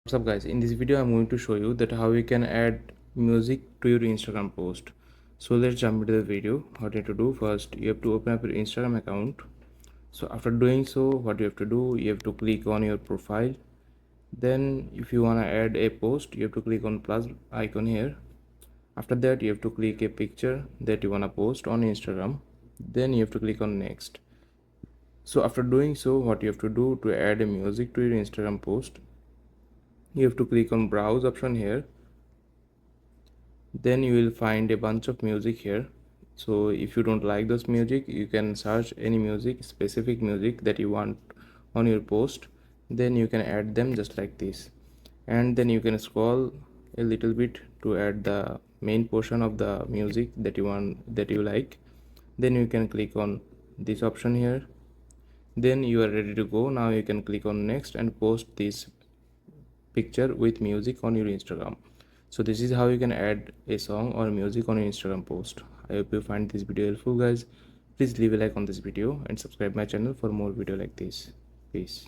What's up guys, in this video I'm going to show you that how you can add music to your Instagram post. So let's jump into the video. What you have to do, first you have to open up your Instagram account. So after doing so, what you have to do, you have to click on your profile. Then if you want to add a post, you have to click on plus icon here. After that you have to click a picture that you want to post on Instagram. Then you have to click on next. So after doing so, what you have to do to add a music to your Instagram post, you have to click on browse option here. Then you will find a bunch of music here. So if you don't like this music, you can search any music, specific music that you want on your post. Then you can add them just like this, and then you can scroll a little bit to add the main portion of the music that you want, that you like. Then you can click on this option here. Then you are ready to go. Now you can click on next and post this picture with music on your Instagram. So this is how you can add a song or music on your Instagram post. I hope you find this video helpful guys. Please leave a like on this video and subscribe my channel for more video like this. Peace.